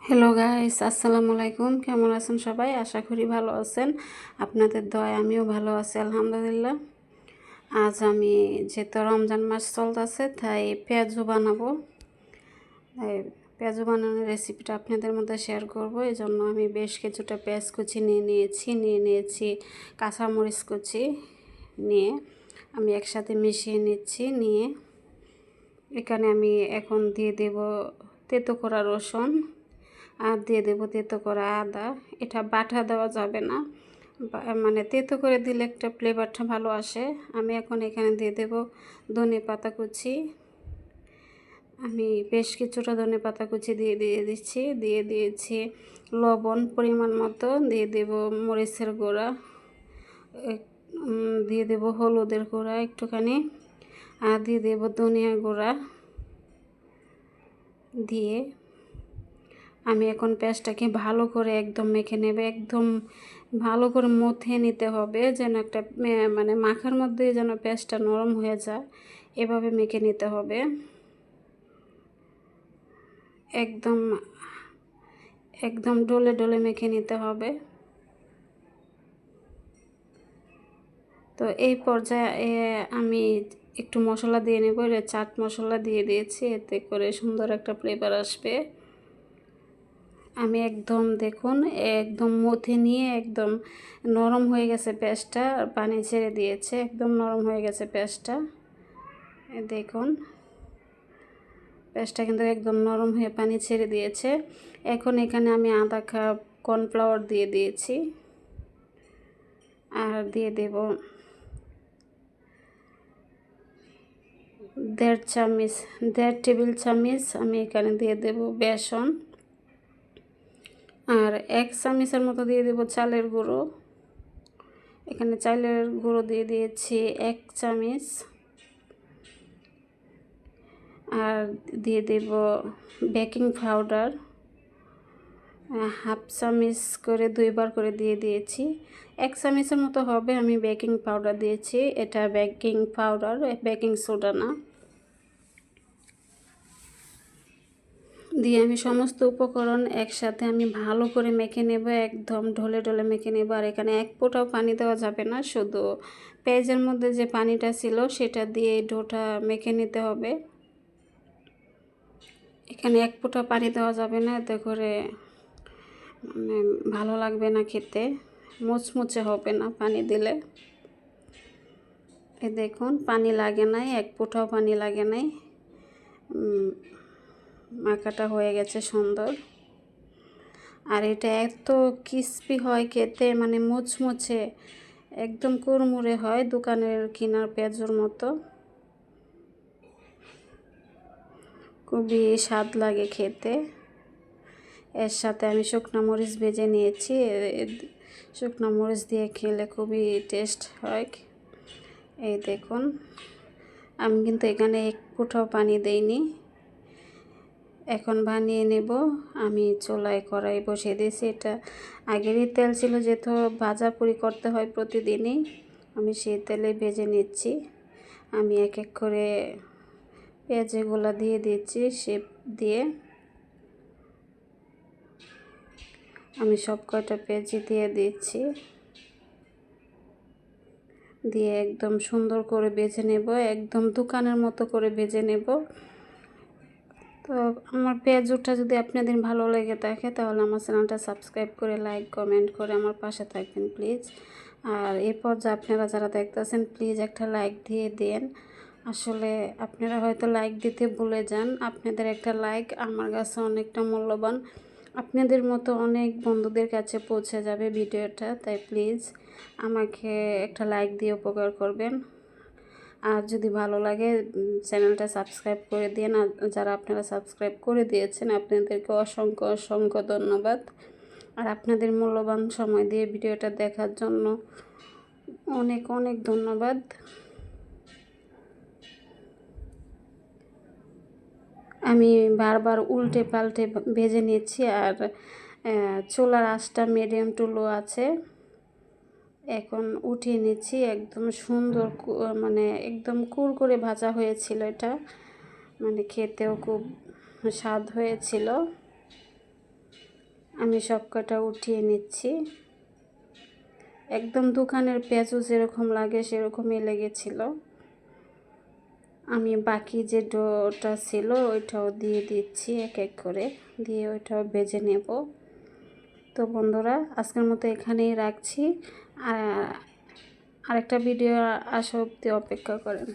Hello guys, আসসালামু আলাইকুম। কেমন আছেন সবাই? আশা করি ভালো আছেন। আপনাদের দয়ায় আমিও ভালো আছি, আলহামদুলিল্লাহ। আজ আমি যেহেতু রমজান মাস চলতেছে, তাই পেঁয়াজু বানাবো। তাই পেঁয়াজু বানানোর রেসিপিটা আপনাদের মধ্যে শেয়ার করব। এই জন্য আমি বেশ কিছুটা পেঁয়াজ কুচি নিয়েছি কাঁচামরিচ কুচি নিয়ে আমি একসাথে মিশিয়ে নিয়ে এখানে আমি এখন দিয়ে দেব তেতো করা রসুন, আর দিয়ে দেবো তেতো করা আদা। এটা বাটা দেওয়া যাবে না, মানে তেতো করে দিলে একটা ফ্লেভারটা ভালো আসে। আমি এখন এখানে দিয়ে দেব ধনেপাতা কুচি। আমি বেশ কিছুটা ধনেপাতা কুচি দিয়ে দিয়েছি লবণ পরিমাণ মতো, দিয়ে দেব মরিচের গুঁড়া, দিয়ে দেব হলুদের গুঁড়া একটুখানি, আর দিয়ে দেব ধনিয়া গুঁড়া। দিয়ে আমি এখন পেঁয়াজটাকে ভালো করে একদম মেখে নেব, একদম ভালো করে মথে নিতে হবে, যেন একটা মানে মাখার মধ্যে যেন পেঁয়াজটা নরম হয়ে যায়, এভাবে মেখে নিতে হবে। একদম একদম ডলে ডলে মেখে নিতে হবে। তো এই পর্যায়ে আমি একটু মশলা দিয়ে নেব। এটা চাট মশলা দিয়ে দিয়েছি, এতে করে সুন্দর একটা ফ্লেভার আসবে। আমি একদম দেখুন একদম মথে নিয়ে একদম নরম হয়ে গেছে পেঁয়াজটা, আর পানি ছেড়ে দিয়েছে, একদম নরম হয়ে গেছে পেঁয়াজটা। দেখুন পেঁয়াজটা কিন্তু একদম নরম হয়ে পানি ছেড়ে দিয়েছে। এখন এখানে আমি আধা কাপ কর্নফ্লাওয়ার দিয়ে দিয়েছি, আর দিয়ে দেব 1.5 টেবিল চামচ আমি এখানে দিয়ে দেব বেসন, আর 1 চামচের মতো দিয়ে দেব চালের গুঁড়ো। এখানে চালের গুঁড়ো দিয়ে দিয়েছি 1 চামচ, আর দিয়ে দেব বেকিং পাউডার 1/2 চামচ করে 2বার করে দিয়ে দিয়েছি। 1 চামচের মতো হবে আমি বেকিং পাউডার দিয়েছি। এটা বেকিং পাউডার, বেকিং সোডা না। দিয়ে আমি সমস্ত উপকরণ একসাথে আমি ভালো করে মেখে নেব, একদম ঢলে ঢলে মেখে নেব। আর এখানে এক ফোঁটাও পানি দেওয়া যাবে না, শুধু পেঁয়াজের মধ্যে যে পানিটা ছিল সেটা দিয়ে ডোটা মেখে নিতে হবে। এখানে এক ফোঁটা পানি দেওয়া যাবে না, এতে করে মানে ভালো লাগবে না খেতে, মুচমুচে হবে না পানি দিলে। এ দেখুন পানি লাগে নাই, এক ফোঁটাও পানি লাগে নাই, মাখাটা হয়ে গেছে সুন্দর। আর এটা এত ক্রিস্পি হয় খেতে, মানে মুচমুচে একদম কুড়মুড়ে হয়, দোকানের কিনার পেঁয়াজের মতো। খুবই স্বাদ লাগে খেতে। এর সাথে আমি শুকনো মরিচ ভেজে নিয়েছি, শুকনো মরিচ দিয়ে খেলে খুবই টেস্ট হয়। এই দেখুন আমি কিন্তু এখানে এক ফোঁটাও পানি দেইনি। এখন বানিয়ে নেব। আমি চুলায় কড়াই বসিয়ে দিয়েছি, এটা আগেরই তেল ছিল, যেহেতু ভাজাপুরি করতে হয় প্রতিদিনই, আমি সেই তেলে ভেজে নিচ্ছি। আমি এক এক করে পেঁয়াজগুলো দিয়ে দিচ্ছি, শেপ দিয়ে আমি সব কয়টা পেঁয়াজি দিয়ে দিচ্ছি, দিয়ে একদম সুন্দর করে ভেজে নেব, একদম দোকানের মতো করে ভেজে নেব। তো আমার পেঁয়াজুটা যদি আপনাদের ভালো লেগে থাকে তাহলে আমার চ্যানেলটা সাবস্ক্রাইব করে লাইক কমেন্ট করে আমার পাশে থাকবেন প্লিজ। আর এরপর যে আপনারা যারা দেখতেছেন প্লিজ একটা লাইক দিয়ে দেন। আসলে আপনারা হয়তো লাইক দিতে ভুলে যান, আপনাদের একটা লাইক আমার কাছে অনেকটা মূল্যবান। আপনাদের মতো অনেক বন্ধুদের কাছে পৌঁছে যাবে ভিডিওটা, তাই প্লিজ আমাকে একটা লাইক দিয়ে উপকার করবেন। আর যদি ভালো লাগে চ্যানেলটা সাবস্ক্রাইব করে দিন। আর যারা আপনারা সাবস্ক্রাইব করে দিয়েছেন আপনাদেরকে অসংখ্য অসংখ্য ধন্যবাদ। আর আপনাদের মূল্যবান সময় দিয়ে ভিডিওটা দেখার জন্য অনেক অনেক ধন্যবাদ। আমি বারবার উল্টে পাল্টে ভেজে নিচ্ছি, আর চুলার আঁচটা মিডিয়াম টু লো আছে। এখন উঠিয়ে নিচ্ছি, একদম সুন্দর মানে একদম কুরকুরে ভাজা হয়েছিল এটা, মানে খেতেও খুব স্বাদ হয়েছিল। আমি সব কটা উঠিয়ে নিচ্ছি। একদম দোকানের পেঁয়াজও যেরকম লাগে সেরকমই লেগেছিল। আমি বাকি যে ডোটা ছিল ওইটাও দিয়ে দিচ্ছি এক এক করে, দিয়ে ওইটাও ভেজে নেব। তো বন্ধুরা, আজকের মতো এখানেই রাখছি। আরেকটা ভিডিও আসা অবধি অপেক্ষা করেন।